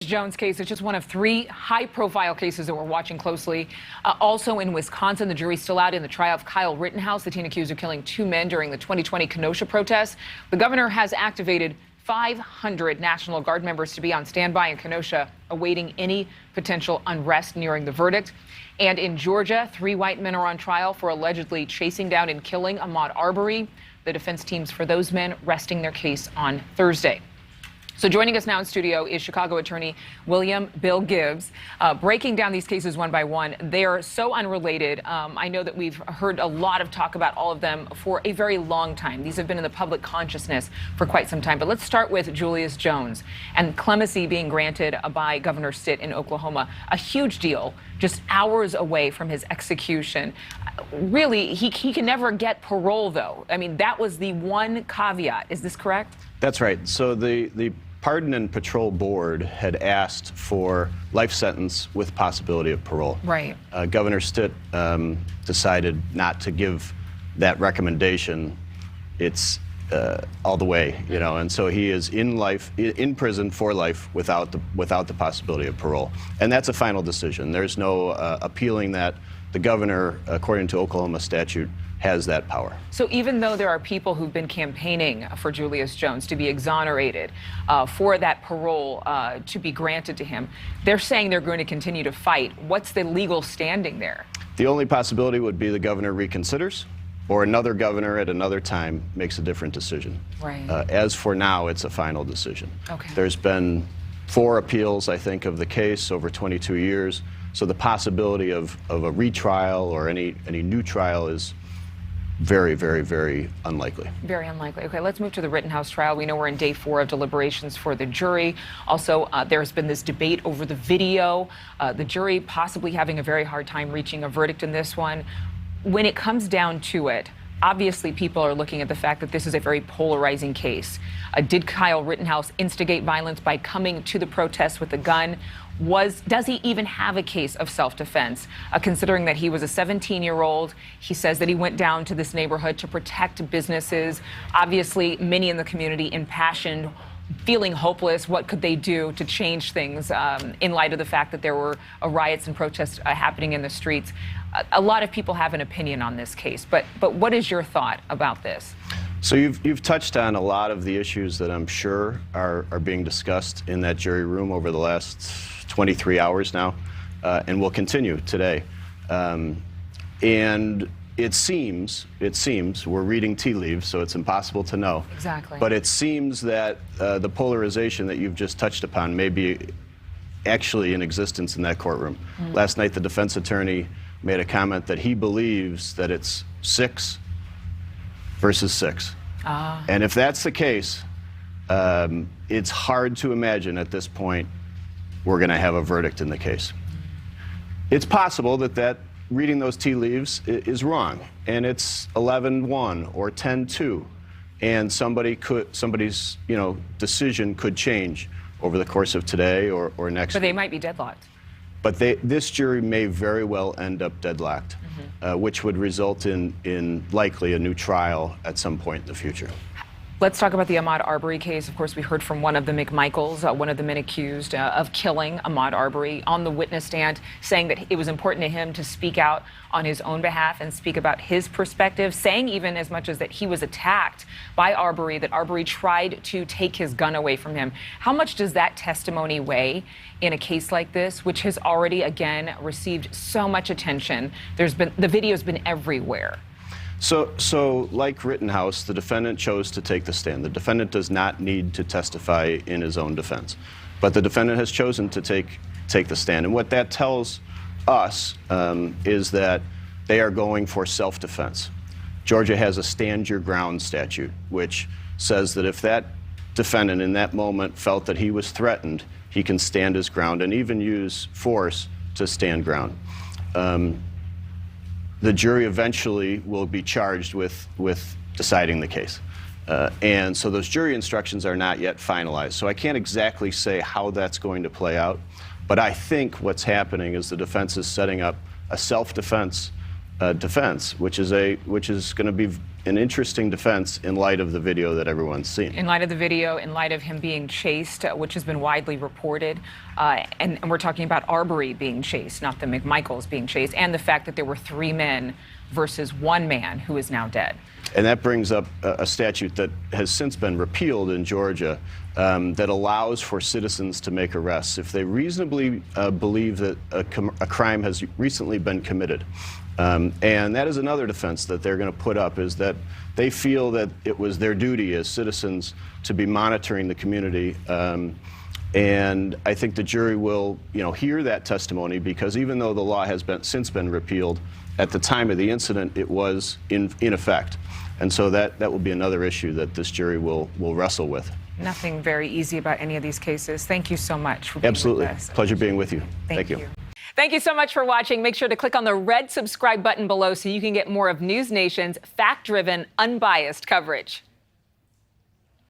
Jones case is just one of three high-profile cases that we're watching closely. Also in Wisconsin, the jury's still out in the trial of Kyle Rittenhouse, the teen accused of killing two men during the 2020 Kenosha protests. The governor has activated 500 National Guard members to be on standby in Kenosha, awaiting any potential unrest nearing the verdict. And in Georgia, three white men are on trial for allegedly chasing down and killing Ahmaud Arbery. The defense teams for those men resting their case on Thursday. So joining us now in studio is Chicago attorney William "Bill" Gibbs, breaking down these cases one by one. They are so unrelated. I know that we've heard a lot of talk about all of them for a very long time. These have been in the public consciousness for quite some time. But let's start with Julius Jones and clemency being granted by Governor Stitt in Oklahoma. A huge deal, just hours away from his execution. Really, he can never get parole, though. I mean, that was the one caveat. Is this correct? That's right. So the Pardon and Patrol Board had asked for life sentence with possibility of parole. Right. Governor Stitt decided not to give that recommendation. It's all the way, you know, and so he is in prison for life without the possibility of parole, and that's a final decision. There's no appealing that. The governor, according to Oklahoma statute, has that power. So even though there are people who've been campaigning for Julius Jones to be exonerated, for that parole to be granted to him, they're saying they're going to continue to fight. What's the legal standing there? The only possibility would be the governor reconsiders, or another governor at another time makes a different decision. Right. As for now, it's a final decision. Okay. There's been 4 appeals, I think, of the case over 22 years. So the possibility of a retrial or any new trial is very, very, very unlikely. Very unlikely. Okay, let's move to the Rittenhouse trial. We know we're in day 4 of deliberations for the jury. Also, there's been this debate over the video. The jury possibly having a very hard time reaching a verdict in this one. When it comes down to it, obviously people are looking at the fact that this is a very polarizing case. Did Kyle Rittenhouse instigate violence by coming to the protest with a gun? Does he even have a case of self-defense? Considering that he was a 17-year-old, he says that he went down to this neighborhood to protect businesses. Obviously, many in the community impassioned, feeling hopeless. What could they do to change things in light of the fact that there were riots and protests happening in the streets? A lot of people have an opinion on this case, but what is your thought about this? So you've touched on a lot of the issues that I'm sure are being discussed in that jury room over the last 23 hours now, and will continue today. And it seems, we're reading tea leaves, so it's impossible to know. Exactly. But it seems that the polarization that you've just touched upon may be actually in existence in that courtroom. Last night, the defense attorney made a comment that he believes that it's 6 versus 6. And if that's the case, it's hard to imagine at this point we're going to have a verdict in the case. It's possible that reading those tea leaves is wrong, and it's 11-1 or 10-2, and somebody's decision could change over the course of today or next But week. they might be deadlocked. But this jury may very well end up deadlocked, which would result in likely a new trial at some point in the future. Let's talk about the Ahmaud Arbery case. Of course, we heard from one of the McMichaels, one of the men accused of killing Ahmaud Arbery, on the witness stand, saying that it was important to him to speak out on his own behalf and speak about his perspective, saying even as much as that he was attacked by Arbery, that Arbery tried to take his gun away from him. How much does that testimony weigh in a case like this, which has already, again, received so much attention? The video's been everywhere. So like Rittenhouse, the defendant chose to take the stand. The defendant does not need to testify in his own defense, but the defendant has chosen to take the stand. And what that tells us is that they are going for self-defense. Georgia has a stand your ground statute, which says that if that defendant in that moment felt that he was threatened, he can stand his ground and even use force to stand ground. The jury eventually will be charged with deciding the case. And so those jury instructions are not yet finalized. So I can't exactly say how that's going to play out, but I think what's happening is the defense is setting up a self-defense defense, which is going to be an interesting defense in light of the video that everyone's seen. In light of the video, in light of him being chased, which has been widely reported, and we're talking about Arbery being chased, not the McMichaels being chased, and the fact that there were 3 men versus 1 man who is now dead. And that brings up a statute that has since been repealed in Georgia that allows for citizens to make arrests if they reasonably believe that a crime has recently been committed. And that is another defense that they're going to put up, is that they feel that it was their duty as citizens to be monitoring the community. And I think the jury will, hear that testimony, because even though the law has since been repealed, at the time of the incident, it was in effect. And so that will be another issue that this jury will wrestle with. Nothing very easy about any of these cases. Thank you so much for being Absolutely. with us. Pleasure being with you. Thank you. Thank you so much for watching. Make sure to click on the red subscribe button below so you can get more of NewsNation's fact-driven, unbiased coverage.